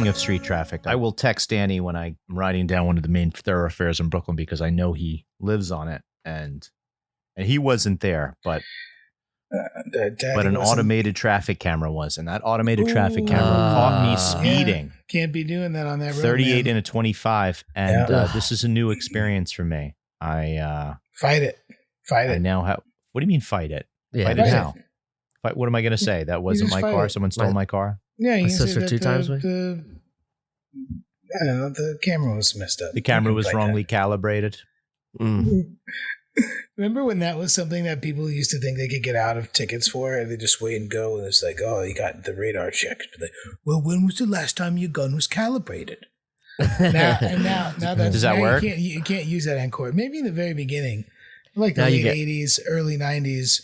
Speaking of street traffic, I will text Danny when I'm riding down one of the main thoroughfares in Brooklyn because I know he lives on it, and he wasn't there, but an automated traffic camera was, and that automated traffic camera caught me speeding. Yeah. Can't be doing that on that road. 38 and a 25, and this is a new experience for me. I fight it. I now have. What do you mean fight it? Yeah, fight it how? Fight, what am I going to say? That wasn't my car. Someone stole my car. Yeah, you sister say that 2 times. I don't know, the camera was messed up. The camera was wrongly calibrated. Remember when that was something that people used to think they could get out of tickets for, and they just wait and go, and it's like, oh, you got the radar check. Like, well, when was the last time your gun was calibrated? now does that work? You can't use that in court. Maybe in the very beginning, like the late 80s, early 90s,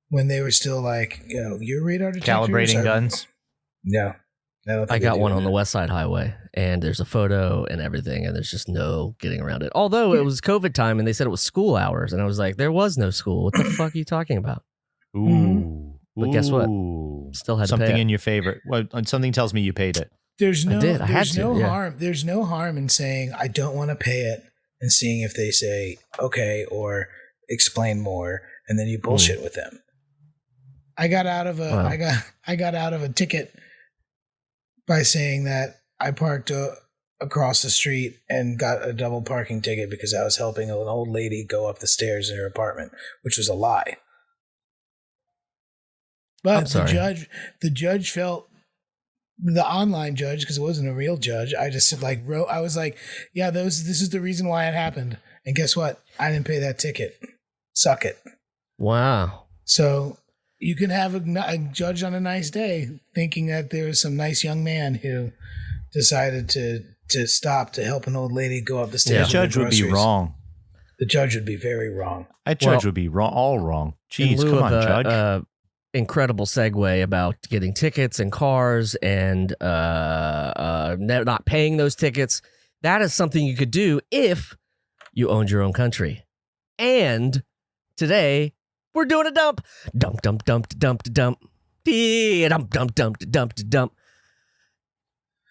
when they were still like, your radar detectors calibrating guns. No. I got one on the West Side Highway, and there's a photo and everything, and there's just no getting around it. Although it was COVID time, and they said it was school hours, and I was like, there was no school. What the fuck are you talking about? Ooh. But guess what? Still had something to pay in your favor. Well, something tells me you paid it. There's no harm. There's no harm in saying I don't want to pay it and seeing if they say okay or explain more, and then you bullshit with them. I got out of a ticket by saying that I parked across the street and got a double parking ticket because I was helping an old lady go up the stairs in her apartment, which was a lie. But the judge felt, the online judge, because it wasn't a real judge, I just wrote, I was like, yeah, this is the reason why it happened. And guess what? I didn't pay that ticket. Suck it. Wow. So you can have a judge on a nice day thinking that there was some nice young man who decided to stop to help an old lady go up the stairs. The judge would be wrong. The judge would be very wrong. That judge would be all wrong. Jeez, come on, judge. Incredible segue about getting tickets and cars and not paying those tickets. That is something you could do if you owned your own country. And today, we're doing a dump. Dump, dump, dump, dump, dump. Dump, dump, dump, dump, dump.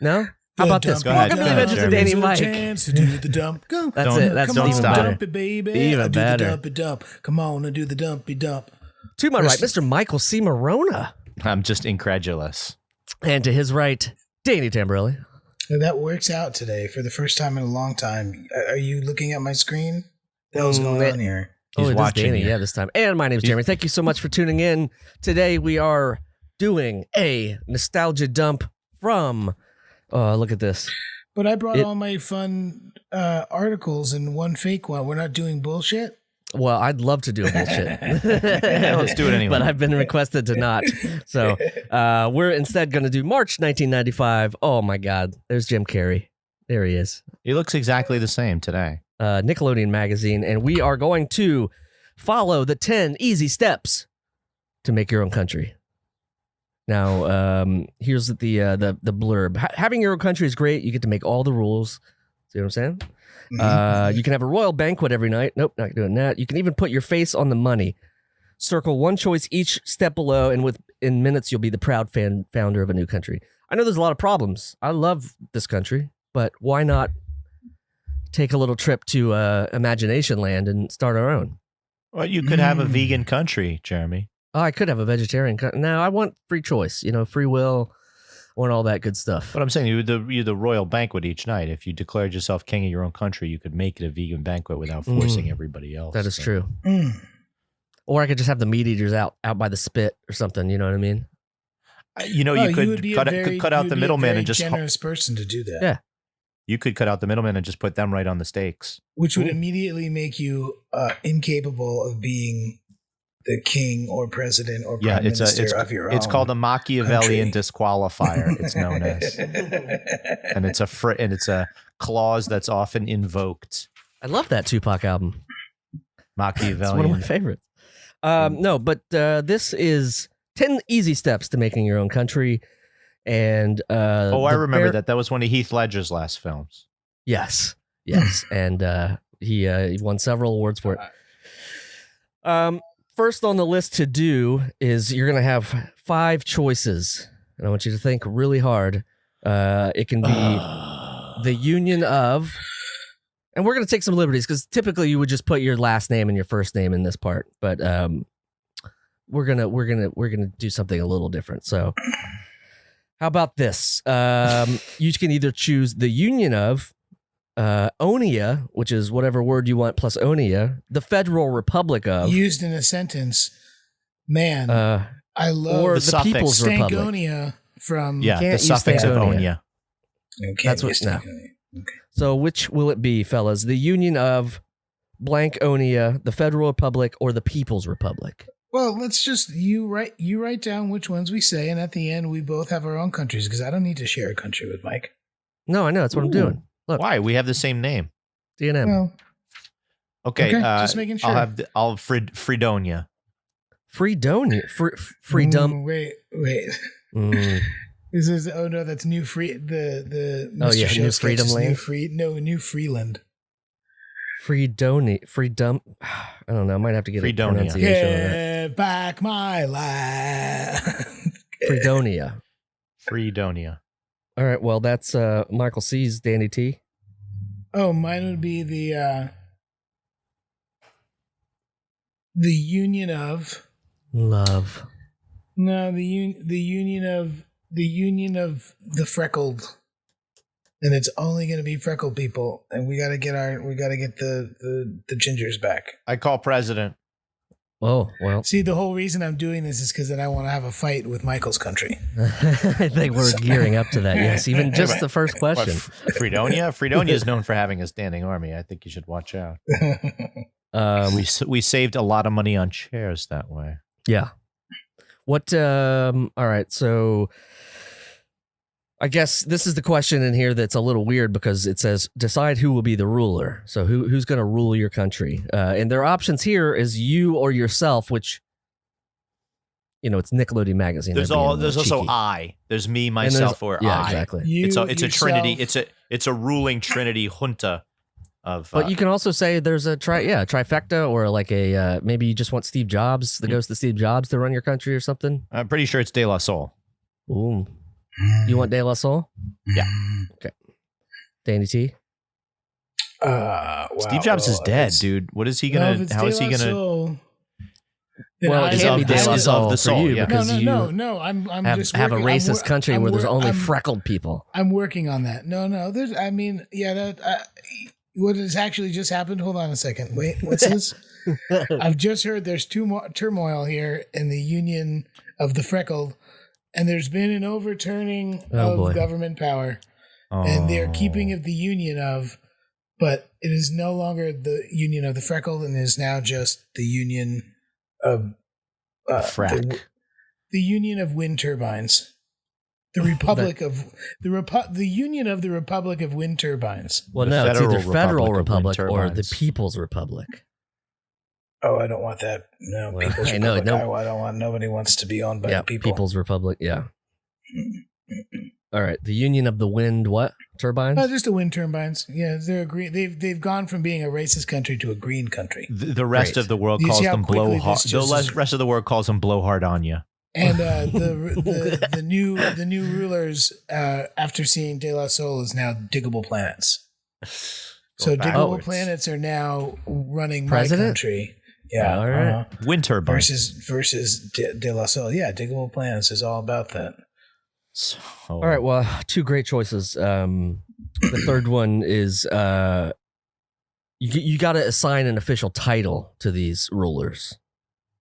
No? How about this? Go ahead. Welcome to the Adventures of Danny and Mike. To do the dump. Go. That's it. That's even better. Dump it, baby. Even better. Do the dumpy dump. Come on and do the dumpy dump. To my right, Mr. Michael C. Maronna. I'm just incredulous. And to his right, Danny Tamberelli. And that works out today for the first time in a long time. Are you looking at my screen? What the hell's going on here? He's watching Danny, you. this time. And my name's Jeremy. Thank you so much for tuning in. Today we are doing a nostalgia dump from, look at this. But I brought all my fun articles and one fake one. We're not doing bullshit? Well, I'd love to do a bullshit. Let's do it anyway. But I've been requested to not. So we're instead going to do March 1995. Oh, my God. There's Jim Carrey. There he is. He looks exactly the same today. Nickelodeon magazine, and we are going to follow the 10 easy steps to make your own country. Now, here's the blurb. Having your own country is great. You get to make all the rules. See what I'm saying? You can have a royal banquet every night. Nope, not doing that. You can even put your face on the money. Circle one choice each step below, and in minutes, you'll be the proud founder of a new country. I know there's a lot of problems. I love this country, but why not take a little trip to Imagination Land and start our own? Well, you could have a vegan country, Jeremy. Oh, I could have a vegetarian country. No, I want free choice, free will. I want all that good stuff. But I'm saying you're the royal banquet each night. If you declared yourself king of your own country, you could make it a vegan banquet without forcing everybody else. That is true. Or I could just have the meat eaters out by the spit or something. You know what I mean? You could cut out the middleman and just generous person to do that. Yeah. You could cut out the middleman and just put them right on the stakes. Which would immediately make you incapable of being the king or president or prime minister of your own. It's called a Machiavellian disqualifier. It's known as, and it's a clause that's often invoked. I love that Tupac album. Machiavellian. It's one of my favorites. No, but this is 10 easy steps to making your own country. And I remember that. That was one of Heath Ledger's last films. Yes, and he won several awards for it. First on the list to do is you're going to have 5 choices, and I want you to think really hard It can be the union of, and we're going to take some liberties because typically you would just put your last name and your first name in this part, but we're gonna do something a little different. So, how about this? You can either choose the union of Onia, which is whatever word you want plus Onia, the Federal Republic of, used in a sentence. Man, I love or the the People's Republic. Stankonia from the suffix of Stankonia. Onia. That's what. No. Okay. So, which will it be, fellas? The union of blank Onia, the Federal Republic, or the People's Republic? Well, let's just you write down which ones we say, and at the end we both have our own countries because I don't need to share a country with Mike. No, I know that's what I'm doing. Look, Why? We have the same name. DNM. Well, Okay, just making sure. I'll Fredonia. Fredonia. Freedom. Wait. Mm. This is that's New Free the Mr. Oh, yeah, Show New sketch Freedom is Land? New Freeland. Freedom. I don't know. I might have to get a Fredonia. pronunciation on that. Give back my land. Fredonia. Fredonia. All right. Well, that's Michael C's Danny T. Oh, mine would be the union of love. No, the union of the freckled, and it's only going to be freckled people, and we got to get the gingers back. I call president. Oh, well. See, the whole reason I'm doing this is because then I want to have a fight with Michael's country. I think we're gearing up to that. Yes, even just the first question. Fredonia. Fredonia is known for having a standing army. I think you should watch out. We saved a lot of money on chairs that way. Yeah. What? All right. So, I guess this is the question in here that's a little weird because it says decide who will be the ruler. So who's going to rule your country? And their options here is you or yourself, which it's Nickelodeon magazine. There's also I. There's me, myself, or I. Exactly. It's a trinity. It's a ruling trinity junta of. But you can also say there's a trifecta or like a maybe you just want Steve Jobs, the ghost of Steve Jobs, to run your country or something. I'm pretty sure it's De La Soul. Ooh. You want De La Soul? Yeah. Okay. Danny T. Wow, Steve Jobs is dead, dude. What is he gonna? How is he gonna? Well, it can't be De La Soul for you yeah. because no. I'm have, just have a racist country where there's only I'm freckled people. I'm working on that. No. What has actually just happened? Hold on a second. Wait, what's this? I've just heard there's turmoil here in the union of the freckled. And there's been an overturning of government power, and they're keeping it the union of, but it is no longer the union of the freckled, and is now just the union of frack. The union of wind turbines, the Republic of the union of the Republic of Wind Turbines. Well, no, it's either Federal Republic or the People's Republic. Oh, I don't want that. No, well, People's Republic. I don't want. Nobody wants to be owned by the people. People's Republic. Yeah. All right. The Union of the Wind. What turbines? Just the wind turbines. Yeah, they're green. They've gone from being a racist country to a green country. The rest of the world calls them blowhard. The rest of the world calls them blowhard on you. And the new rulers after seeing De La Soul is now diggable planets. So diggable planets are now running my country. Yeah, all right. Wind turbines versus De La Soul. Yeah, diggable planets is all about that. So. All right. Well, two great choices. The third one is you got to assign an official title to these rulers.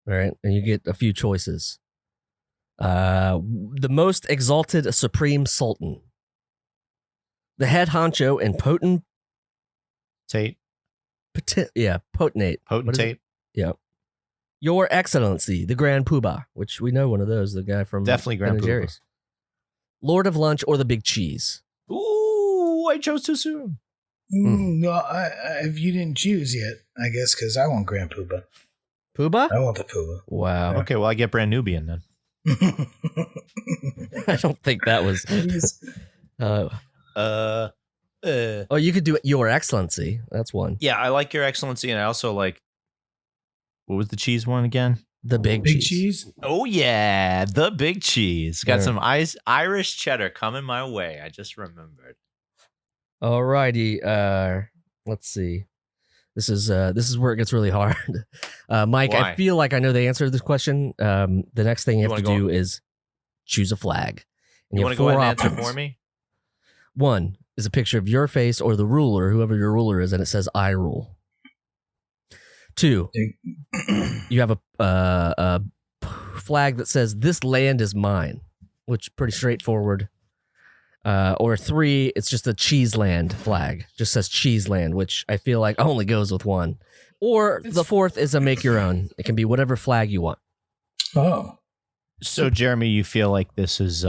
All right, and you get a few choices. The most exalted supreme sultan, the head honcho and potentate. Potentate. Yeah. Your Excellency, the Grand Poobah, which we know one of those, the guy from definitely Grand Poobah. Lord of Lunch or the Big Cheese. Ooh, I chose too soon. No, if you didn't choose yet, I guess because I want Grand Poobah. Poobah? I want the Poobah. Wow. Okay, well I get Brand Nubian then. I don't think that was. Oh, you could do it, Your Excellency. That's one. Yeah, I like Your Excellency, and I also like. What was the cheese one again? The big cheese. Oh yeah, the big cheese. Got some Irish cheddar coming my way. I just remembered. Alrighty. Let's see. This is where it gets really hard. Mike, Why? I feel like I know the answer to this question. The next thing you have to do is choose a flag. And You want to go ahead and answer for me? One is a picture of your face or the ruler, whoever your ruler is, and it says "I rule." Two, you have a flag that says "This land is mine," which pretty straightforward. Or three, it's just a cheese land flag. Just says cheese land, which I feel like only goes with one. Or the fourth is a make your own. It can be whatever flag you want. Oh. So Jeremy, you feel like this is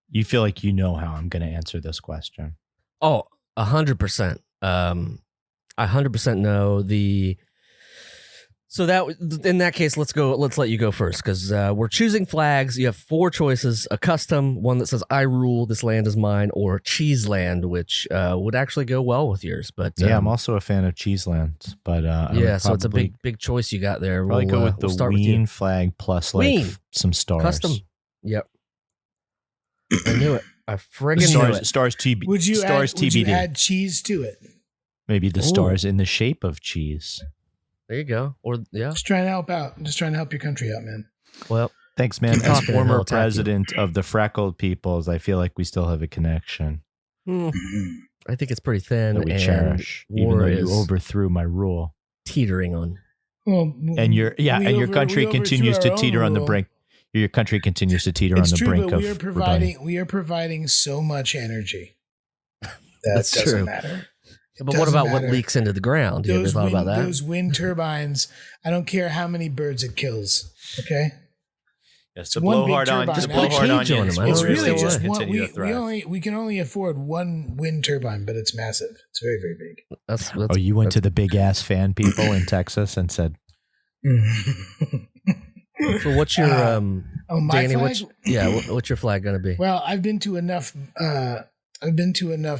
you feel like you know how I'm going to answer this question. Oh, 100%. 100% know the. So that in that case, let's let you go first because we're choosing flags. You have four choices: a custom, one that says "I rule, this land is mine," or Cheese Land, which would actually go well with yours. But yeah, I'm also a fan of Cheeseland. But yeah, so it's a big choice you got there. Probably go with the Wien flag plus like some stars. Custom. Yep. I knew it. I friggin' knew it. Stars TBD. Would you add cheese to it? Maybe the stars in the shape of cheese. There you go. Or yeah. Just trying to help out. I'm just trying to help your country out, man. Well, thanks, man. As former president of the Freckled Peoples, I feel like we still have a connection. I think it's pretty thin that we and cherish, even though you overthrew my rule. Teetering on. Well, and your country continues to teeter on the brink. Your country continues to teeter on the brink of rebellion. We are providing so much energy. That's doesn't true. matter. But what about what leaks into the ground? You ever thought about that? Those wind turbines, I don't care how many birds it kills. Okay? Yes, to blow hard on. Just blow hard on you. It's really just one. We can only afford one wind turbine, but it's massive. It's very, very big. That's you went to the big ass fan people in Texas and said. So what's your my Danny? flag? What's your flag gonna be? Well, I've been to enough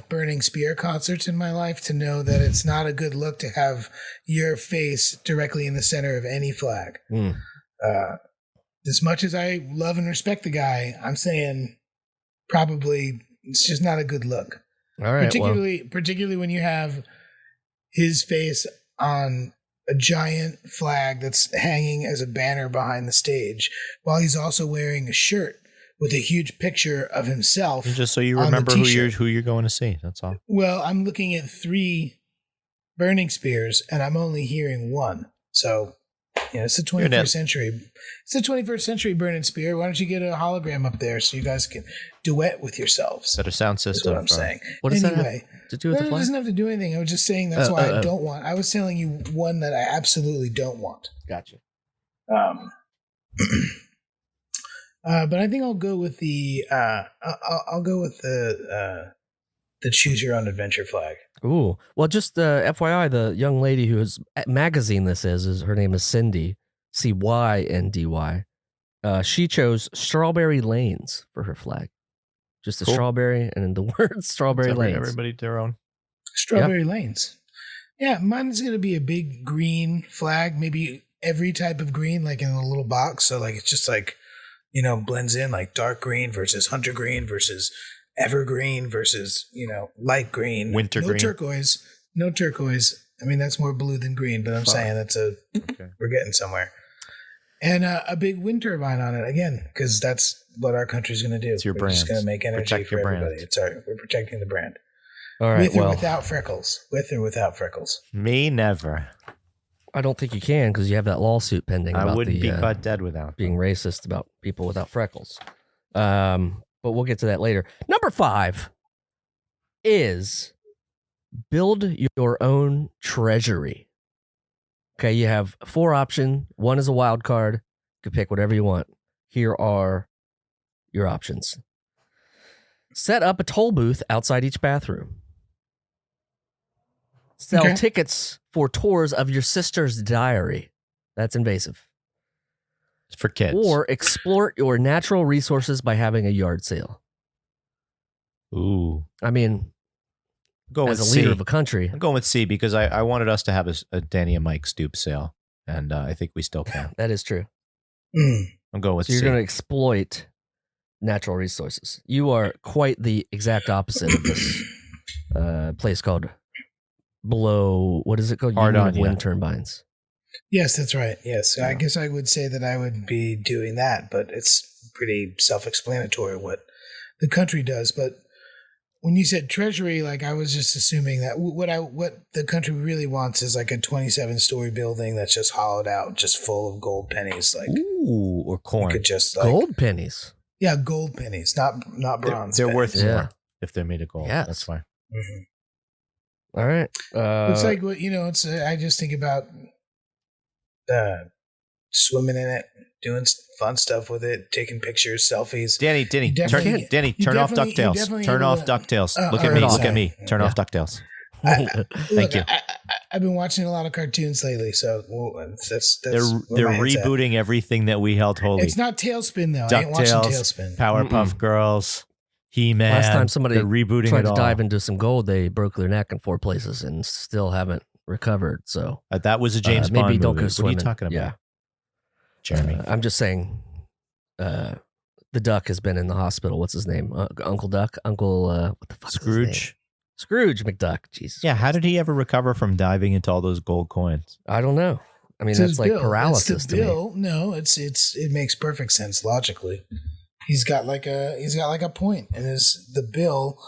burning spear concerts in my life to know that it's not a good look to have your face directly in the center of any flag. As much as I love and respect the guy, I'm saying probably it's just not a good look. All right, particularly when you have his face on a giant flag that's hanging as a banner behind the stage, while he's also wearing a shirt with a huge picture of himself. Just so you remember who you're going to see. That's all. Well, I'm looking at 3 burning spears, and I'm only hearing one. So, it's the 21st century. It's the 21st century burning spear. Why don't you get a hologram up there so you guys can duet with yourselves? Better sound system. That's what I'm saying. What does that have to do with the flag? It doesn't have to do anything. I was just saying that's why I don't want. I was telling you one that I absolutely don't want. Gotcha. But I think I'll go with the the choose your own adventure flag. Ooh, well, just FYI, the young lady whose magazine this is her name is Cindy, Cyndy. She chose Strawberry Lanes for her flag, just a strawberry and the word Strawberry Lanes. Everybody their own. Strawberry Lanes. Yeah, mine's gonna be a big green flag, maybe every type of green, like in a little box. So like it's just like. Blends in like dark green versus hunter green versus evergreen versus, light green. Winter green. No turquoise. I mean, that's more blue than green, but I'm saying we're getting somewhere. And a big wind turbine on it, again, because that's what our country's going to do. It's your we're brand. just going to make energy for everybody. We're protecting the brand. All right, With or without freckles. With or without freckles. Me never. I don't think you can because you have that lawsuit pending. I wouldn't be caught dead without being racist about people without freckles. But we'll get to that later. Number 5 is build your own treasury. Okay, you have 4 options. One is a wild card. You can pick whatever you want. Here are your options. Set up a toll booth outside each bathroom. Sell tickets for tours of your sister's diary. That's invasive. It's for kids. Or explore your natural resources by having a yard sale. Ooh. I mean, as a leader of a country. I'm going with C because I wanted us to have a Danny and Mike stoop sale. And I think we still can. That is true. I'm going with So you're C. going to exploit natural resources. You are quite the exact opposite of this place called what is it called? Hard Union on of ya. Wind Turbines. Yes, that's right. Yes. I guess I would say that I would be doing that, but it's pretty self-explanatory what the country does. But when you said treasury, like I was just assuming that what the country really wants is like a 27-story building that's just hollowed out, just full of gold pennies. Like, Ooh, or you corn. could just like, Gold pennies. yeah, gold pennies, not bronze. They're pennies. worth Yeah. more if they're made of gold. Yes. That's fine. Mm-hmm. All right. It's like what it's. I just think about swimming in it, doing fun stuff with it, taking pictures, selfies. Danny, You turn definitely- off you DuckTales. definitely Turn able off to- DuckTales. Look all at me. right, Look at sorry. me. Turn Yeah. off DuckTales. Thank you. I've been watching a lot of cartoons lately, so that's They're where my head's at. rebooting everything that we held holy. It's not Tailspin though. I ain't watching DuckTales, Tailspin. Powerpuff Girls, He-Man. Last time somebody they're rebooting tried it to all. dive into some gold, they broke their neck in 4 places and still haven't recovered. So That was a James maybe Bond don't movie. go What are swimming. you talking about, Yeah. Jeremy? I'm just saying. The duck has been in the hospital. What's his name? Uncle Duck. Uncle. What the fuck? Is his name? Scrooge. Scrooge McDuck. Jesus. Yeah, how did he ever recover from diving into all those gold coins? I don't know. I mean, It's that's his like bill. paralysis It's to the me. bill. No, it makes perfect sense logically. He's got like a point, and the bill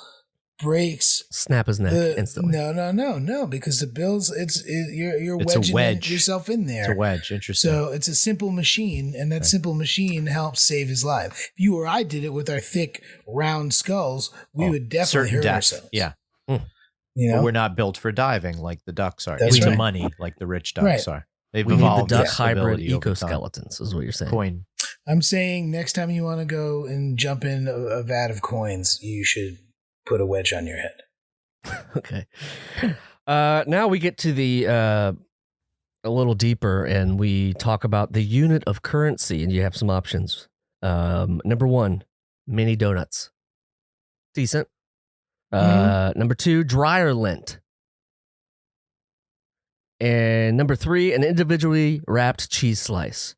breaks. Snap his neck instantly. No, because the bill's you're It's a wedging wedge. yourself in there. It's a wedge. Interesting. So it's a simple machine, and that simple machine helps save his life. If you or I did it with our thick, round skulls, we would definitely certain hurt death. ourselves. Yeah. You know, But we're not built for diving like the ducks are. That's Into right. money like the rich ducks are. They've We need the evolved duck this hybrid ability over time. ecoskeletons, is what you're saying. Coin. I'm saying next time you want to go and jump in a vat of coins, you should put a wedge on your head. Okay. Now we get to the a little deeper, and we talk about the unit of currency, and you have some options. Number 1, mini donuts. Decent. Number 2, dryer lint. And number 3, an individually wrapped cheese slice.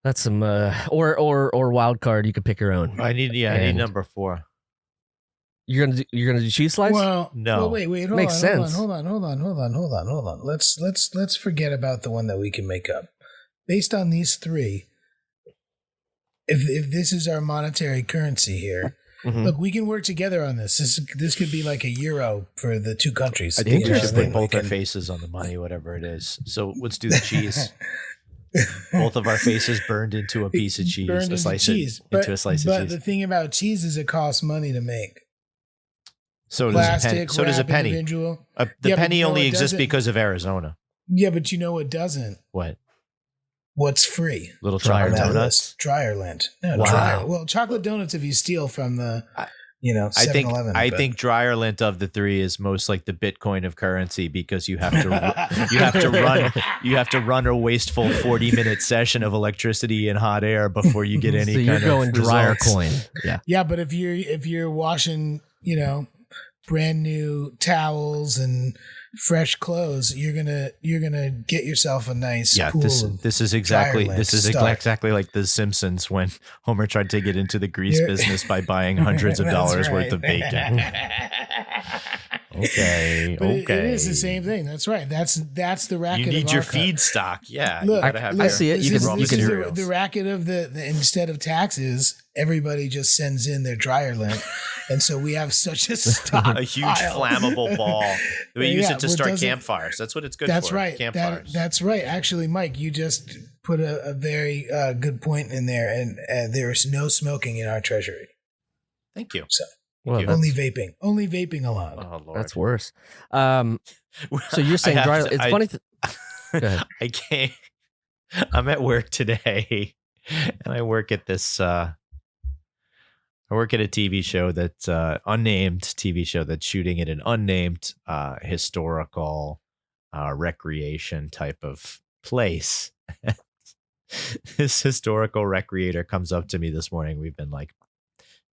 That's some or wild card. You could pick your own. I need And- number 4. You're gonna do cheese slice? Well, No. wait, hold Makes on, sense. Hold on. Let's forget about the one that we can make up. Based on these 3, if this is our monetary currency here, Mhm. look, we can work together on this. This could be like a euro for the 2 countries. I think we should Interesting. put both our faces on the money, whatever it is. So let's do the cheese. Both of our faces burned into a piece of cheese. Burned A into slice cheese. into a slice But of the cheese. thing about cheese is it costs money to make. So does a penny. Plastic, So does a wrap, penny. individual. The Yeah, but penny you know only what exists doesn't- because of Arizona. Yeah, but you know what doesn't? What? What's free? Little Dryer on chocolate that donuts? list? Dryer lint. No, Wow. dryer. Well, chocolate donuts if you steal from the, 7-Eleven. I think dryer lint of the 3 is most like the Bitcoin of currency because you have to run a wasteful 40-minute session of electricity and hot air before you get any So you're kind going of dryer results. coin. Yeah. Yeah, but if you're washing, brand new towels and fresh clothes, you're gonna get yourself a nice Yeah, pool of this is exactly dryer lint this is to start. exactly like The Simpsons when Homer tried to get into the grease You're- business by buying hundreds of That's dollars right. worth of bacon. Okay, But okay. it is the same thing. That's right. That's the racket. You need of your our feedstock. Yeah, Look, you gotta have I your see it. This You is, can- this you is can- the racket of the instead of taxes, everybody just sends in their dryer lint, and so we have such a stock. a huge flammable ball. We use it to start campfires. That's what it's good That's for. right. Campfires. That's right. Actually, Mike, you just put a very good point in there, and there is no smoking in our treasury. Thank you. So Well, you. that's, only vaping allowed. Oh Lord. that's worse. So you're saying I have dryer? to- It's I- funny. Go ahead. I can't. I'm at work today, and I work at this. I work at a TV show that's unnamed TV show that's shooting at an unnamed historical recreation type of place. This historical recreator comes up to me this morning. We've been like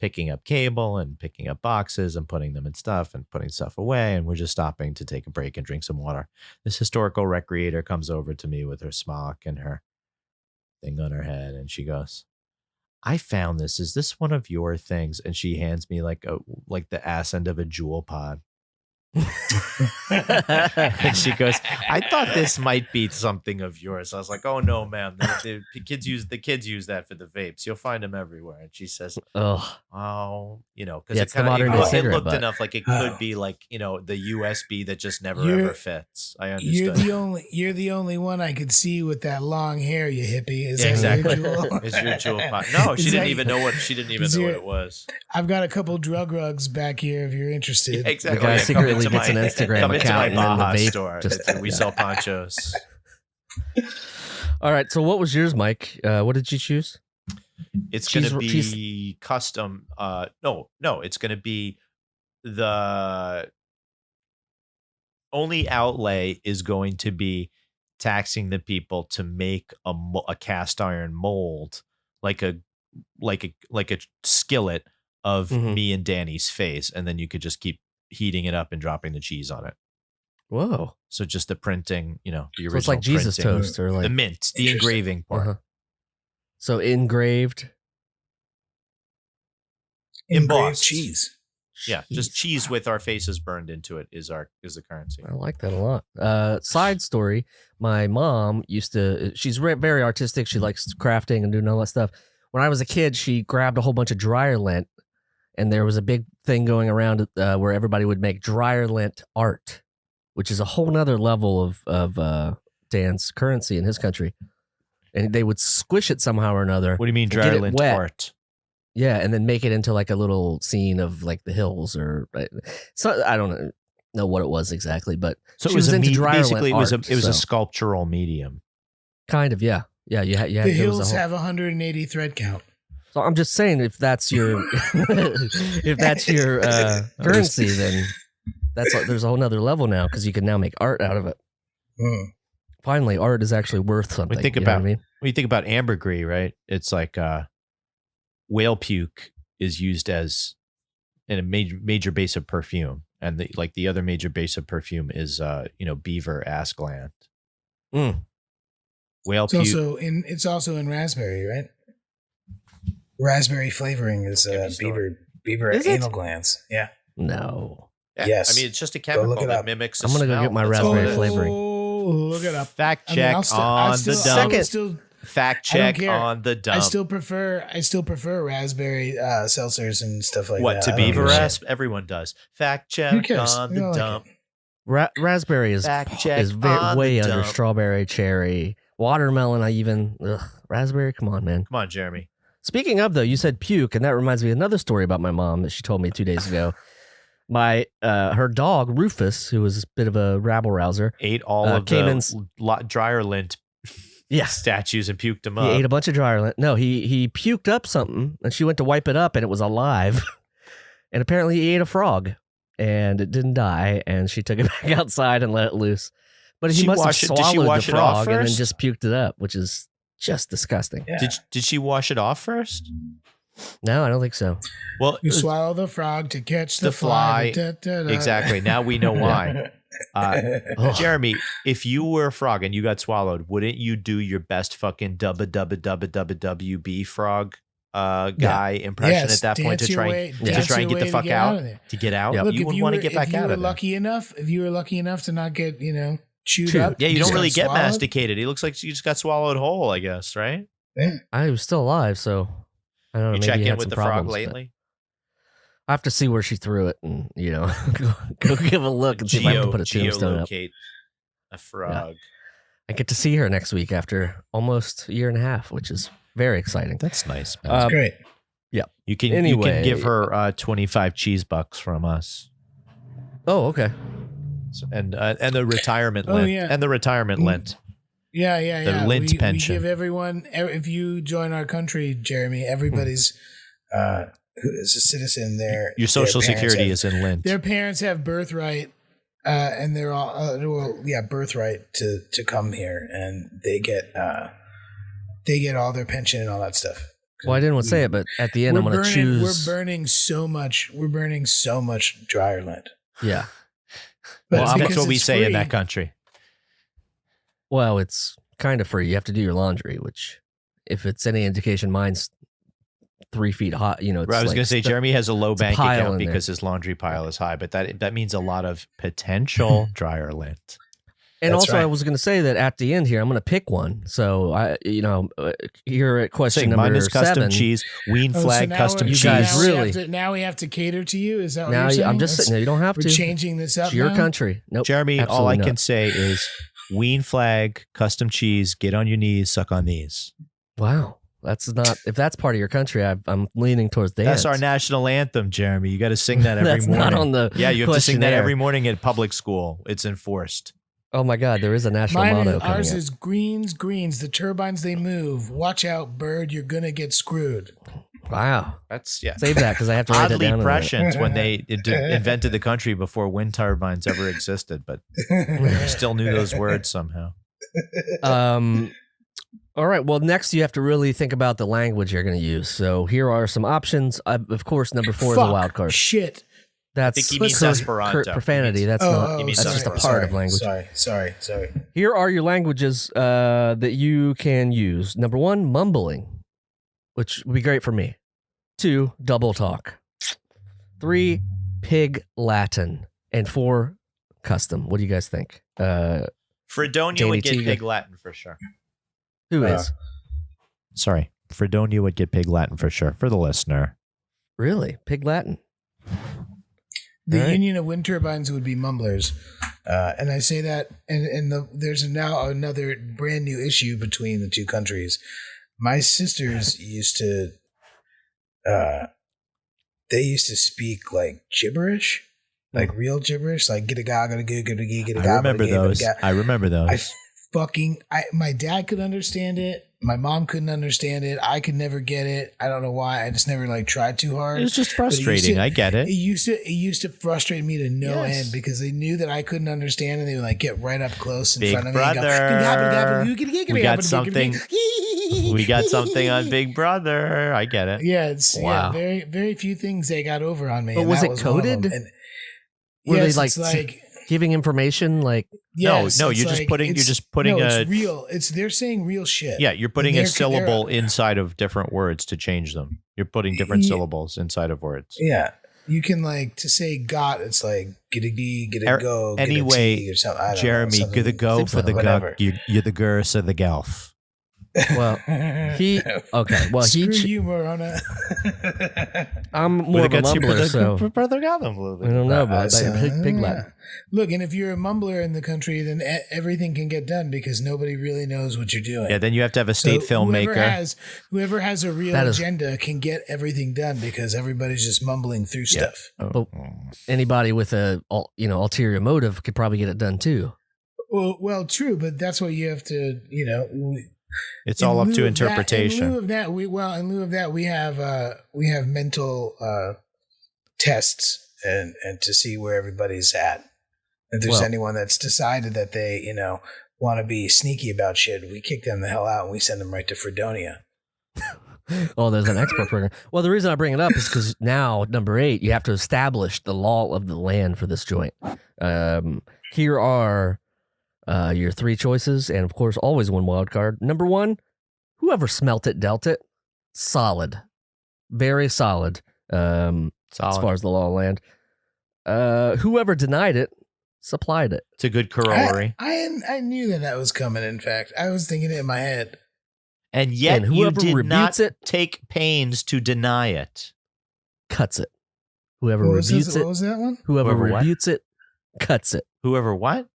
picking up cable and picking up boxes and putting them in stuff and putting stuff away. And we're just stopping to take a break and drink some water. This historical recreator comes over to me with her smock and her thing on her head, and she goes, "I found this. Is this one of your things?" And she hands me like the ass end of a jewel pod. And she goes, "I thought this might be something of yours." I was like, "Oh no, ma'am. The kids use that for the vapes. You'll find them everywhere." And she says, "Oh, because it's the modern day cigarette looked butt. enough like it could be like the USB that just never ever fits." I understood. You're the only one I could see with that long hair, you hippie. Is exactly. That your jewel? It's your jewel pot. No, she didn't even know what it was. I've got a couple drug rugs back here if you're interested. Yeah, exactly. The guy secretly gets an Instagram come account into my Baja and then the vape store. just- We sell ponchos. All right. So what was yours, Mike? What did you choose? It's going to be custom. No. It's going to be the only outlay is going to be taxing the people to make a cast iron mold, like a skillet of me and Danny's face, and then you could just keep heating it up and dropping the cheese on it. Whoa! So just the printing, the original. So it's like Jesus printing, toast or like the mint, the engraving part. So engraved embossed cheese. Yeah, just cheese with our faces burned into it is the currency. I like that a lot. Side story: my mom used to. She's very artistic. She likes crafting and doing all that stuff. When I was a kid, she grabbed a whole bunch of dryer lint, and there was a big thing going around where everybody would make dryer lint art, which is a whole nother level of Dan's currency in his country. And they would squish it somehow or another. What do you mean dryer lint art? Yeah, and then make it into like a little scene of like the hills or so. I don't know what it was exactly, but so she was into dryer basically lint it was a sculptural medium. Kind of, yeah. You had the hills have 180 thread count. So I'm just saying, if that's your currency, then there's a whole nother level now because you can now make art out of it. Finally, art is actually worth something. When you think about ambergris, right? It's like whale puke is used as in a major base of perfume, and the other major base of perfume is beaver ass gland. Whale puke. It's also in raspberry, right? Raspberry flavoring is beaver anal glands. Yeah. No. Yeah. Yes. I mean, it's just a chemical that mimics. I'm gonna go get my raspberry flavoring. Look it up. Fact check on the dump. Fact check on the dump. I still prefer raspberry seltzers and stuff like that. What to beaver rasp? Everyone does. Fact check on the dump. Raspberry is way under strawberry, cherry, watermelon. Raspberry. Come on, man. Come on, Jeremy. Speaking of, though, you said puke, and that reminds me of another story about my mom that she told me 2 days ago. Her dog Rufus, who was a bit of a rabble rouser, ate all of the dryer lint statues and puked them up. He ate a bunch of dryer lint. No, he puked up something, and she went to wipe it up, and it was alive. And apparently he ate a frog, and it didn't die, and she took it back outside and let it loose. But he must have swallowed the frog and then just puked it up, which is just disgusting. Yeah. Did she wash it off first? No, I don't think so. Well, you swallow the frog to catch the fly. Exactly. Now we know why. Jeremy, if you were a frog and you got swallowed, wouldn't you do your best fucking WB frog guy impression at that point to try and get the fuck out? To get out? Look, you wouldn't want to get back out of there. If you were lucky enough to not get, chewed up. Yeah, you don't really get masticated. It looks like you just got swallowed whole, I guess, right? Yeah. I was still alive, so I don't know. You check in with the frog lately? I have to see where she threw it and, go give a look and see if I have to put a tombstone up. A frog. Yeah. I get to see her next week after almost a year and a half, which is very exciting. That's nice. That's great. Yeah. You can give her 25 cheese bucks from us. Oh, okay. And the retirement lint. Yeah. And the retirement lint. Yeah. The lint pension. We give everyone, if you join our country, Jeremy, everybody's who is a citizen there. Your social security is in lint. Their parents have birthright, and they're all birthright to come here, and they get all their pension and all that stuff. Well, I didn't want to say it, but at the end, I'm going to choose. We're burning so much dryer lint. Yeah. Well, that's what we say in that country. Well, it's kind of free. You have to do your laundry, which if it's any indication, mine's 3 feet high. You know, it's I was like going to say Jeremy has a low bank pile account in because his laundry pile is high, but that means a lot of potential dryer lint. And That's also, right. I was going to say that at the end here, I'm going to pick one. So here at question number mine is 7, custom cheese, Wien flag now custom you cheese. guys really- now we have to cater to you. Is that what now you're saying? I'm just saying, no, you don't have We're to. changing this up. It's your now? country. Nope. Jeremy, all I absolutely can not. say is Wien flag, custom cheese, get on your knees, suck on these. Wow. That's not, if that's part of your country, I'm leaning towards the That's end. our national anthem, Jeremy. You got to sing that every That's morning. not on the Yeah, you have to sing that questionnaire. every morning at public school. It's enforced. Oh my God, there is a national motto coming Ours up. is greens. The turbines, they move. Watch out, bird. You're going to get screwed. Wow. That's Save that because I have to write that oddly down. prescient when they invented the country before wind turbines ever existed, but we still knew those words somehow. All right. Well, next you have to really think about the language you're going to use. So here are some options. Of course, number 4 is a wild card. Shit. That's I think he means curt Esperanto. profanity. That's Oh, that's sorry, just a part of language. Sorry. Here are your languages that you can use. Number 1, mumbling, which would be great for me. 2, double talk. 3, pig Latin. And 4, custom. What do you guys think? Fredonia would get pig Latin for sure. Who is? Sorry. Fredonia would get pig Latin for sure, for the listener. Really? Pig Latin? The Right. Union of Wind Turbines would be mumblers. And I say that, and there's now another brand new issue between the two countries. My sisters used to, they used to speak like gibberish, like real gibberish, like get a ga, get a goo, get a gee, get a ga. I remember those. My dad could understand it. My mom couldn't understand it. I could never get it. I don't know why. I just never tried too hard. It was just frustrating. I get it. It used to frustrate me to no Yes. end because they knew that I couldn't understand and they would get right up close in Big front of Brother. me. We got something. We got something on Big Brother. I get it. Yeah, it's Wow. very very few things they got over on me. But and was that it one of coded? them. And Were yes, they, it's like giving information like yes, no, it's you're just putting it's real. They're saying real shit. Yeah, you're putting And a syllable inside of different words to change them. You're putting different syllables inside of words. Yeah. You can to say got, it's like get a D, get a go, get anyway, a T or something. I don't Jeremy, know, get the go Seems for like the whatever. go. You're the girth of the golf. well he okay well Screw he you, Maronna. I'm more of a mumbler, so brother got them a little I don't know about So, pig Latin. Look, and if you're a mumbler in the country, then everything can get done because nobody really knows what you're doing. Yeah, then you have to have a state filmmaker. Whoever has a real That is- agenda can get everything done because everybody's just mumbling through stuff. Oh. Anybody with a ulterior motive could probably get it done too. Well, true, but that's what you have to, It's all up to in interpretation. lieu of that, we have mental tests and to see where everybody's at. If there's anyone that's decided that they, want to be sneaky about shit, we kick them the hell out and we send them right to Fredonia. Oh, there's an export program. Well, the reason I bring it up is because now, number 8, you have to establish the law of the land for this joint. Here are your 3 choices, and of course, always one wild card. Number 1, whoever smelt it, dealt it. Solid. Very solid. As far as the law of land. Whoever denied it, supplied it. It's a good corollary. I knew that was coming, in fact. I was thinking it in my head. And yet And you whoever did rebutes not it- take pains to deny it. Cuts it. Whoever What was rebutes what it, was that one? whoever Whoever what? rebutes it, cuts it. Whoever what?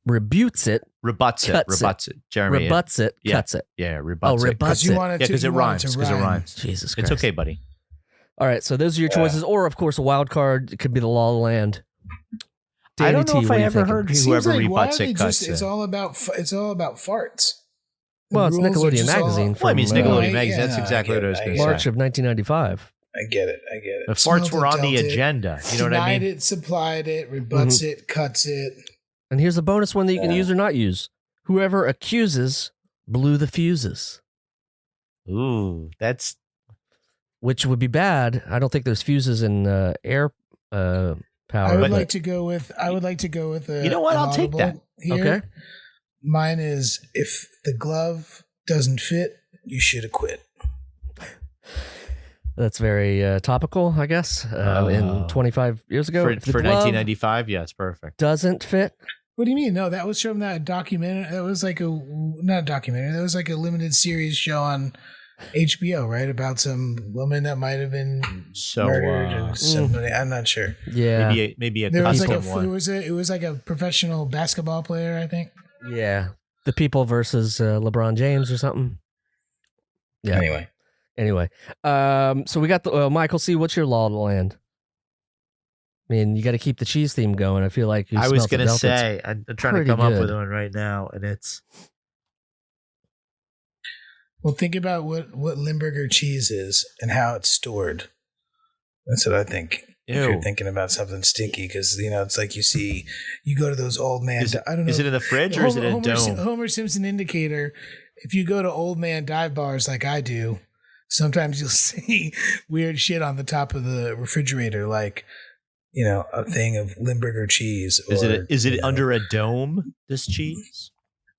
Rebutes it, Rebuts it. Cuts it. Rebuts it. Jeremy. rebuts it, Yeah. cuts it. Yeah, rebuts it. rebuts you it. wanted Yeah, to- because it you wanted rhymes. to Because it rhyme. rhymes. Jesus Christ. It's okay, buddy. All right, so those are your choices, or of course a wild card. It could be the law of the land. I don't know T, if what I are you ever thinking? heard Seems whoever like, why rebuts don't they it cuts it's it. all about farts. The Well, it's rules are Nickelodeon just all- magazine Well, I mean, it's from, Nickelodeon yeah, magazine. That's no, exactly I what I was get going it, to March say. of 1995. I get it. The farts Smelled were it, on the dealt it, agenda. You know what I denied mean? it, supplied it, rebuts it, cuts it. And here's a bonus one that you can use or not use. Whoever accuses blew the fuses, Ooh, that's which would be bad. I don't think there's fuses in air power. I would but- like to go with. You know what? an I'll take that. audible here. Okay. Mine is if the glove doesn't fit, you should have quit. That's very topical, I guess. In 25 years ago, For If the glove 1995, yes, perfect. doesn't fit. What do you mean? No, that was from that documentary. That was like not a documentary. That was like a limited series show on HBO, right? About some woman that might have been murdered and somebody. I'm not sure. Yeah, maybe a There was like custom one. it was like a professional basketball player, I think. yeah. The people versus LeBron James or something. Yeah. Anyway, so we got the Michael C. What's your law of the land? I mean, you got to keep the cheese theme going. I feel like I was gonna say I'm trying to come up with one right now, and it's. Well, think about what Limburger cheese is and how it's stored. That's what I think. Ew. If you're thinking about something stinky, because it's like you go to those old man. I don't know. Is it in the fridge or is it in a dome? Homer Simpson indicator. If you go to old man dive bars like I do, sometimes you'll see weird shit on the top of the refrigerator, like a thing of Limburger cheese. Is it under a dome? This cheese?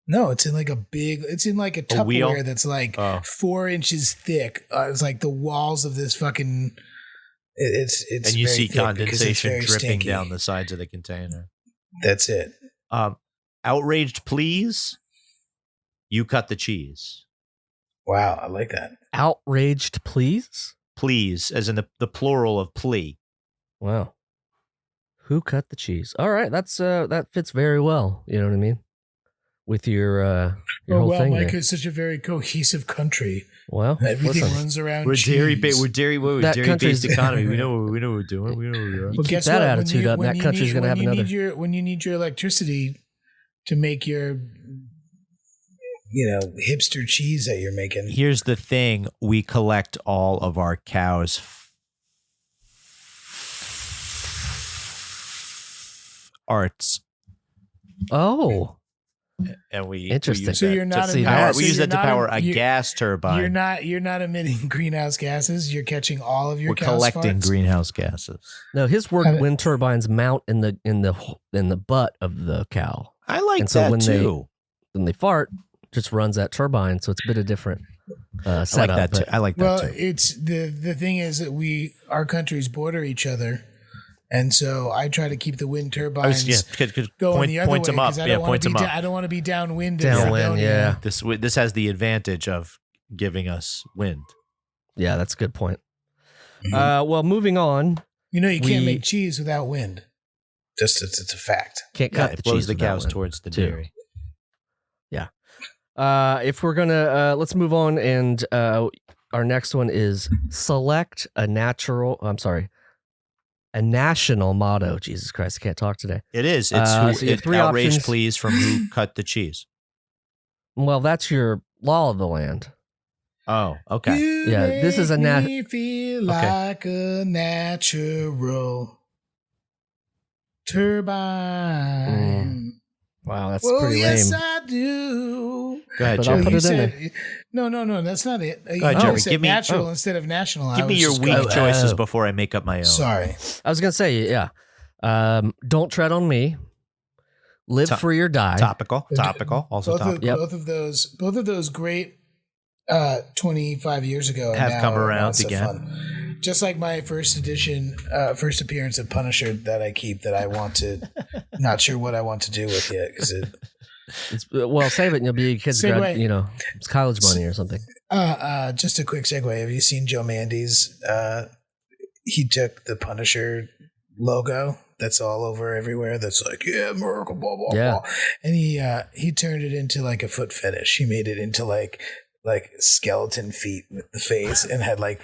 No, it's in like a Tupperware that's like 4 inches thick. It's like the walls of this fucking. It's and you see condensation dripping stinky. down the sides of the container. That's it. Outraged, please. You cut the cheese. Wow, I like that. Outraged, please. Please, as in the plural of plea. Wow. Who cut the cheese? All right, that fits very well. You know what I mean? With your whole thing. Micah is such a very cohesive country. Well, everything runs around. We're cheese. dairy based economy. We know what we're doing. We know what we're doing. Well, keep that attitude up. That country's going to have another. When you need your electricity to make your hipster cheese that you're making. Here's the thing: we collect all of our cows' arts. Oh. And we interesting. Use so you're not we use that to power a gas turbine. You're not emitting greenhouse gases. You're catching all of your. We're collecting greenhouse gases. No, his word wind turbines mount in the butt of the cow. I like and so that when too. When they fart, just runs that turbine. So it's a bit of different setup. I like that too. I like that too. Well, it's the thing is that our countries border each other. And so I try to keep the wind turbines going the other way because I don't want to be downwind. Downwind, yeah. This has the advantage of giving us wind. Yeah, that's a good point. Mm-hmm. Well, moving on. You can't make cheese without wind. Just it's a fact. Can't cut the cheese. The cows towards the dairy. Yeah. If we're gonna let's move on, and our next one is select a national motto. Jesus Christ, I can't talk today. It is. It's so you have 3 outraged, options. please, from who cut the cheese. Well, that's your law of the land. Oh, okay. This is a feel like a natural turbine. Wow, that's pretty lame. Yes, I do. Go ahead, but Jeremy. I'll put it in there. No, that's not it. Go ahead, Jeremy. Give me natural instead of national. Give me your weak choices before I make up my own. Sorry. I was gonna say, don't tread on me. Live free or die. Topical. Also topical. Both of those great 25 years ago have come around again. Fun. Just like my first appearance of Punisher that I keep, that I want to, not sure what I want to do with yet because save it and you'll be a kid's it's college money or something. Just a quick segue. Have you seen Joe Mandy's? He took the Punisher logo that's all over everywhere. That's like, America, blah blah blah, and he turned it into like a foot fetish. He made it into like skeleton feet with the face and had red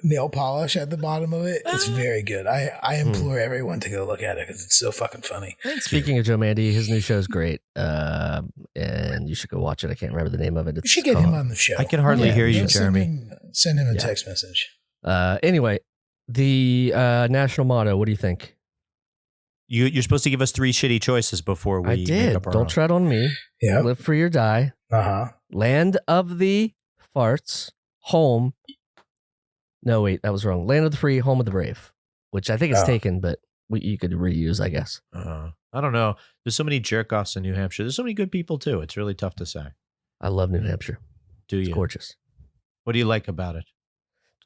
nail polish at the bottom of it. It's very good. I implore everyone to go look at it because it's so fucking funny. Speaking of Joe Mandy, his new show is great, and you should go watch it. I can't remember the name of it. You should get him on the show. I can hardly hear you, Jeremy. Send him a text message. Anyway, the national motto. What do you think? You're supposed to give us 3 shitty choices before we. I did. Make up our Don't own. tread on me. Yeah. Live free or die. Land of the farts. Home. No, wait, that was wrong. Land of the free. Home of the brave. Which I think is taken, but you could reuse, I guess. I don't know. There's so many jerk offs in New Hampshire. There's so many good people too. It's really tough to say. I love New Hampshire. Do It's you? gorgeous. What do you like about it?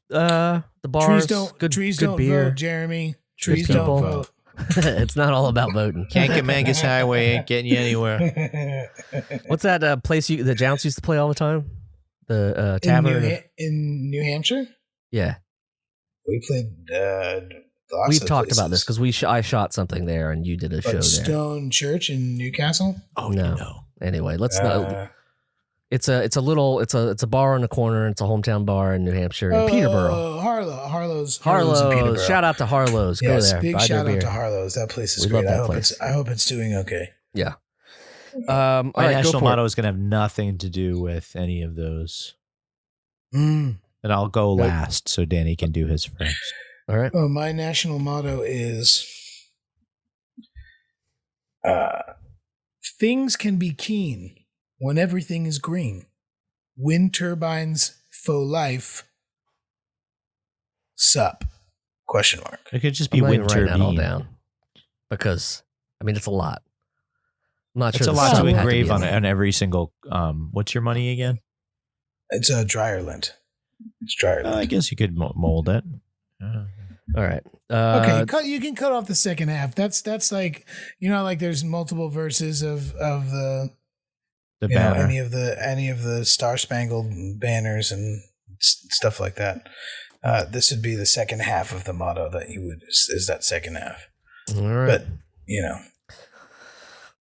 The bars, good beer. Vote, Jeremy. Trees Good don't people. vote. It's not all about voting. Mangus Highway ain't getting you anywhere. What's that place the Jounce used to play all the time? The tavern in New Hampshire? Yeah. We played lots We've of talked places. about this because I shot something there and you did a show there. Stone Church in Newcastle? Oh no. Anyway, let's not. It's a bar on the corner. It's a hometown bar in New Hampshire in Peterborough. Harlow's. Harlow's. Shout out to Harlow's. Go there. Big shout out to Harlow's. That place is great. I hope it's doing okay. Yeah. My national motto is going to have nothing to do with any of those. And I'll go last so Danny can do his first. All right. Oh, my national motto is things can be keen when everything is green. Wind turbines for life. Sup? Question mark. It could just be wind turbine. All down because it's a lot. I'm not sure. It's a lot to engrave on every single. What's your money again? It's a dryer lint. It's dryer lint. I guess you could mold it. All right. Okay, you can cut off the second half. That's like like there's multiple verses of the banner. Any of the Star Spangled Banners and stuff like that. This would be the second half of the motto that is that second half. All right. But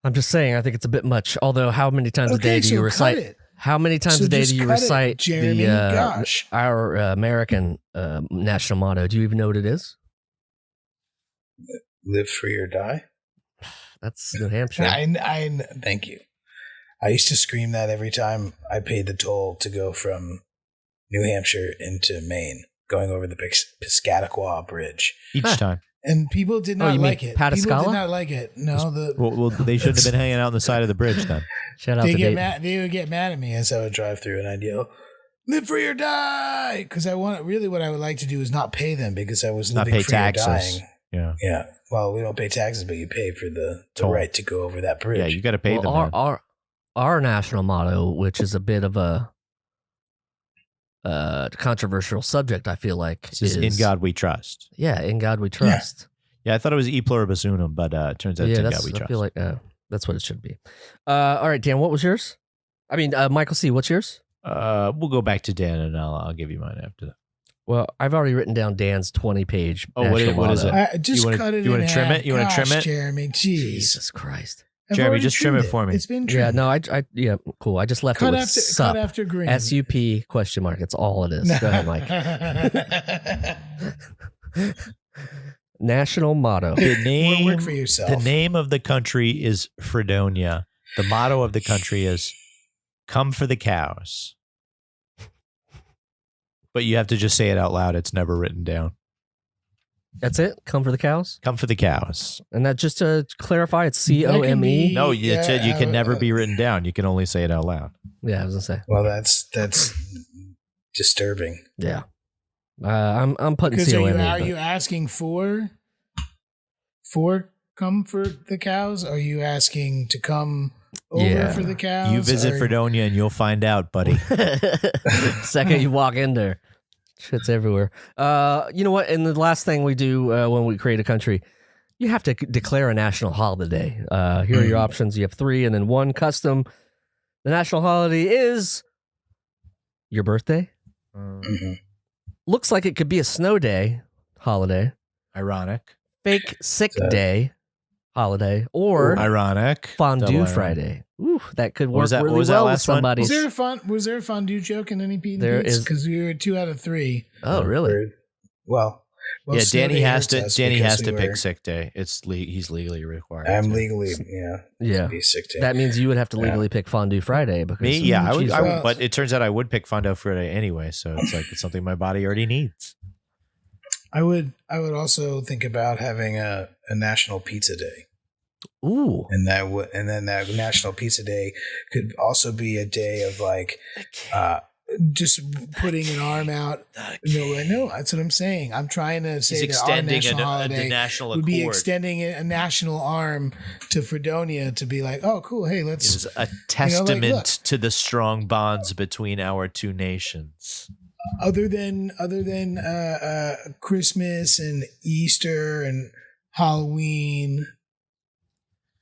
I'm just saying, I think it's a bit much. Although, how many times a day do you recite? It. How many times a day do you recite Jeremy, our American national motto? Do you even know what it is? Live free or die. That's New Hampshire. I thank you. I used to scream that every time I paid the toll to go from New Hampshire into Maine, going over the Piscataqua Bridge. Each time. And people did not like it. People did not like it. No, well, they shouldn't have been hanging out on the side of the bridge then. Shout out to Dayton. They would get mad at me as I would drive through, and I'd yell, "Live free or die!" Because what I would like to do is not pay them because I was living free or dying. Yeah. Well, we don't pay taxes, but you pay for the right to go over that bridge. Yeah, you got to pay them. Our national motto, which is a bit of a controversial subject, I feel like, is "In God We Trust." Yeah, in God we trust. Yeah, I thought it was "E pluribus unum," but it turns out it's "In God We Trust." I feel like that's what it should be. All right, Dan, what was yours? I mean, Michael C., what's yours? We'll go back to Dan, and I'll give you mine after that. Well, I've already written down Dan's 20-page. Oh, what is it? Just cut it. You want to trim it? You want to trim it, Jeremy? Jesus Christ, Jeremy, just trim it for me. It's been trimmed. Yeah, no, cool. I just left it with cut after green. SUP question mark. It's all it is. Go ahead, Mike. National motto. Work for yourself. The name of the country is Fredonia. The motto of the country is "Come for the cows." But you have to just say it out loud. It's never written down. That's it? Come for the cows? Come for the cows. And that, just to clarify, it's COME? No, you can never be written down. You can only say it out loud. Yeah, I was going to say. Well, that's disturbing. Yeah. I'm putting COME. Are you asking for come for the cows? Are you asking to come over for the cows? You visit Fredonia and you'll find out, buddy. Second you walk in there, shit's everywhere. You know what? And the last thing we do when we create a country, you have to declare a national holiday. Here are your options. You have 3 and then 1 custom. The national holiday is your birthday. Looks like it could be a snow day holiday. Ironic. Fake sick day holiday, or ironic fondue Friday. Ooh, that could work really well with somebody. Was there a fondue joke in any Pete? There is, because we were 2 out of 3. Oh, really? Well, yeah. Danny has to pick sick day. He's legally required. I'm legally, be sick day. That means you would have to legally pick fondue Friday. Because me, yeah, I would. But it turns out I would pick fondue Friday anyway. So it's something my body already needs. I would also think about having a national pizza day. Ooh, and then that National Pizza Day could also be a day of just putting an arm out. No, that's what I'm saying. I'm trying to say He's that our extending national the holiday national would be accord. extending a national arm to Fredonia to be like, oh, cool. Hey, It let's. is a testament look. to the strong bonds between our two nations. Other than Christmas and Easter and Halloween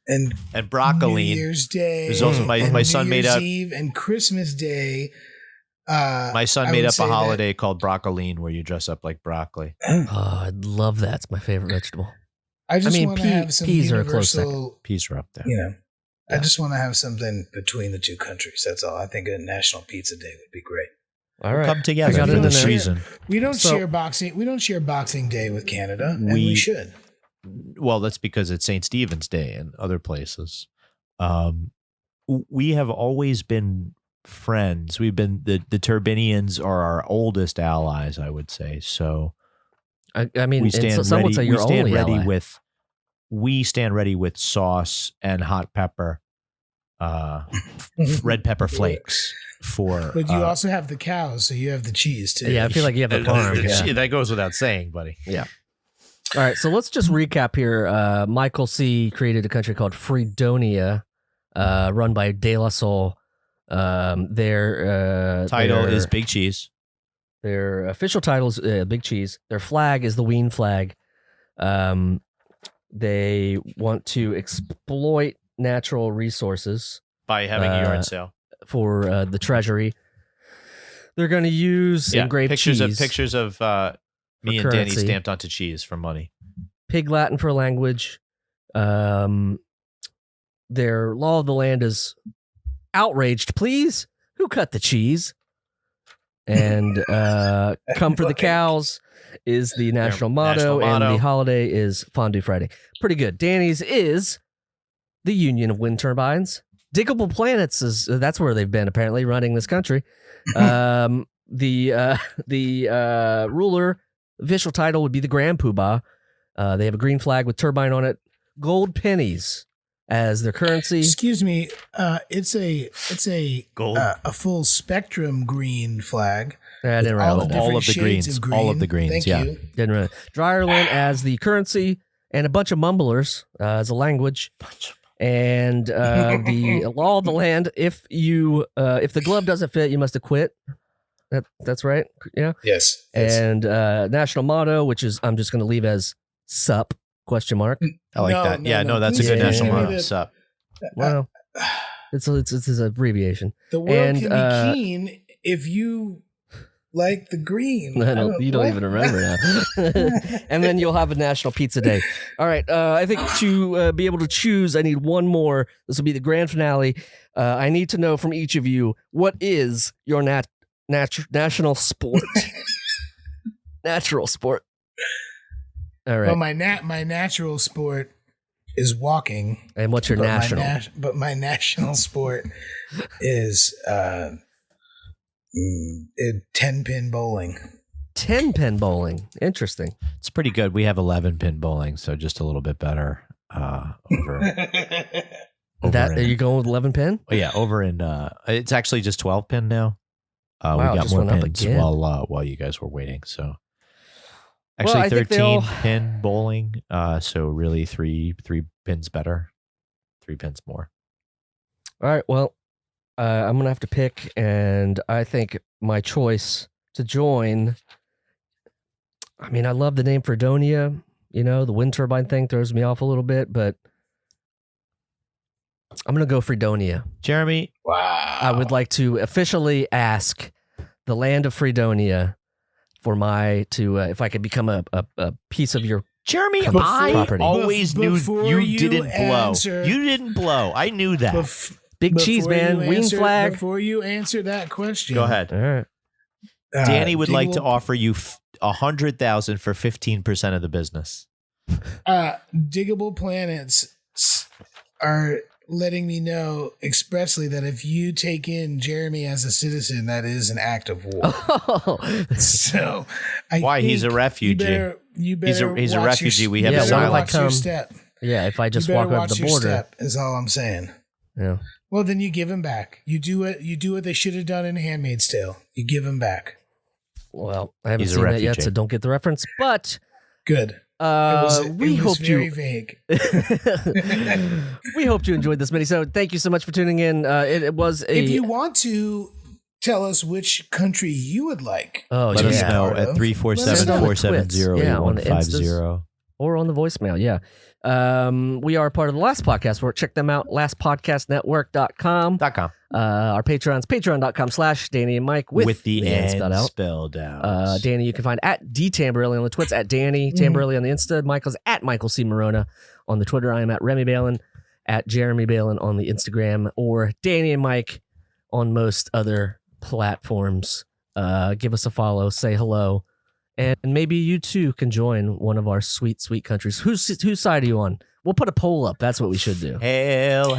and broccoli. New Year's Day. There's also my son made up Eve and Christmas Day. My son made up a holiday called Broccoline, where you dress up like broccoli. Oh, I love that. It's my favorite vegetable. I want to have some peas are a close universal. Peas are up there. I just want to have something between the two countries. That's all. I think a National Pizza Day would be great. All right, come together for this reason. We don't share boxing. We don't share Boxing Day with Canada, and we should. Well, that's because it's St. Stephen's Day and other places. We have always been friends. We've been the Turbinians are our oldest allies, I would say. So, I mean, we stand some ready. would say We stand ready ally. we stand ready with sauce and hot pepper, red pepper flakes for. But you also have the cows, so you have the cheese too. Yeah, I feel like you have the farm. Yeah. That goes without saying, buddy. Yeah. All right, so let's just recap here. Michael C. created a country called Fredonia, run by De La Soul. Their title is Big Cheese. Their official title is Big Cheese. Their flag is the Wien flag. They want to exploit natural resources By having a yard sale. For the treasury. They're going to use engraved pictures cheese. of me and currency. Danny stamped onto cheese for money. Pig Latin for language. Their law of the land is outraged, please. Who cut the cheese? And come for the cows is the national motto, and the holiday is Fondue Friday. Pretty good. Danny's is the Union of Wind Turbines. Diggable Planets that's where they've been apparently running this country. The ruler official title would be the Grand Poobah. They have a green flag with turbine on it. Gold pennies as their currency. Excuse me. It's a Gold. A full spectrum green flag. I didn't all realize the that. all of the shades greens. of green. All of the greens. Thank yeah. you. Didn't really. Dryerland as the currency, and a bunch of mumblers as a language. And the law of the land: if the glove doesn't fit, you must acquit. That's right. Yeah. Yes. And national motto, which is I'm just going to leave as "sup?" ? I like that. That's a Please good national hand me motto. Sup. Well, it's an abbreviation. The world can be keen if you like the green. You don't even remember now. And then you'll have a National Pizza Day. All right. I think to be able to choose, I need one more. This will be the grand finale. I need to know from each of you, what is your national sport? Natural sport. All right. Well, my natural sport is walking. And what's your national? But my national sport is 10-pin bowling. 10-pin bowling. Interesting. It's pretty good. We have 11-pin bowling, so just a little bit better. Are you going with 11-pin? Oh, yeah, over in it's actually just 12-pin now. Wow, we got just more went up pins again. while you guys were waiting. So actually, 13-pin bowling. So really, three pins better, 3 pins more. All right. Well, I'm gonna have to pick, and I think my choice to join. I mean, I love the name Fredonia. The wind turbine thing throws me off a little bit, but I'm gonna go Fredonia. Jeremy, wow! I would like to officially ask the land of Fredonia for if I could become a piece of your. Jeremy, I always knew you didn't blow. You didn't blow. I knew that. Big cheese, man. Wing flag. Before you answer that question, go ahead. All right. Danny would like to offer you $100,000 for 15% of the business. Diggable Planets are letting me know expressly that if you take in Jeremy as a citizen, that is an act of war. So, why? He's a refugee. You better he's a refugee. We have asylum. Watch your step. Yeah, if I just walk over the border, is all I'm saying. Yeah. Well, then you give him back. You do what they should have done in Handmaid's Tale. You give him back. Well, I haven't seen that yet, so don't get the reference. But good. We hope very vague. We hope you enjoyed this Minisode. Thank you so much for tuning in. It was If you want to tell us which country you would like, let us know at 347-470-8150 or on the voicemail. Yeah. We are part of the Last Podcast Network. Check them out, lastpodcastnetwork.com. Our Patreon's patreon.com/Danny and Mike with the N spelled out. Danny, you can find at Tamberelli on the Twits, at Danny Tamberelli on the Insta. Michael's at Michael C. Maronna on the Twitter. I am at Remy Balon, at Jeremy Balon on the Instagram, or Danny and Mike on most other platforms. Give us a follow, say hello, and maybe you too can join one of our sweet, sweet countries. Whose side are you on? We'll put a poll up. That's what we should do. Hail,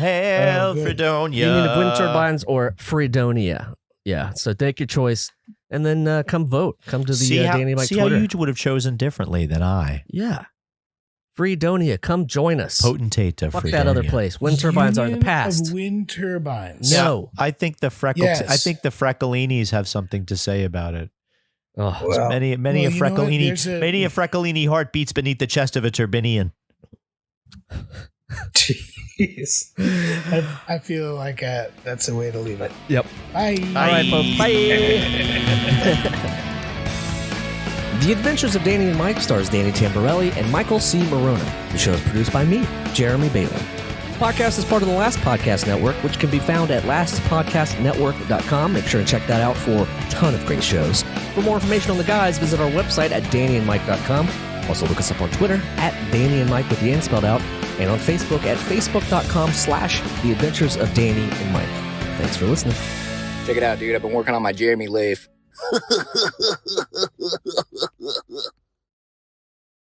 Fredonia. Union of Wind Turbines or Fredonia. Yeah, so take your choice and then come vote. Come to the Danny Mike Twitter. See how you would have chosen differently than I. Yeah. Fredonia, come join us. Potentate of Fuck Fredonia. that other place. Wind turbines are in the past. Of wind turbines. No. I think the Freckolinis have something to say about it. Oh, well, many a Freccolini heart beats beneath the chest of a Turbinian. Jeez. I feel like that's a way to leave it. Yep. Bye. All right, folks. Bye. The Adventures of Danny and Mike stars Danny Tamberelli and Michael C. Maronna. The show is produced by me, Jeremy Balon. The podcast is part of the Last Podcast Network, which can be found at lastpodcastnetwork.com. Make sure to check that out for a ton of great shows. For more information on the guys, visit our website at dannyandmike.com. Also look us up on Twitter at Danny and Mike with the N spelled out, and on Facebook at facebook.com/The Adventures of Danny and Mike. Thanks for listening. Check it out, dude. I've been working on my Jeremy Leaf.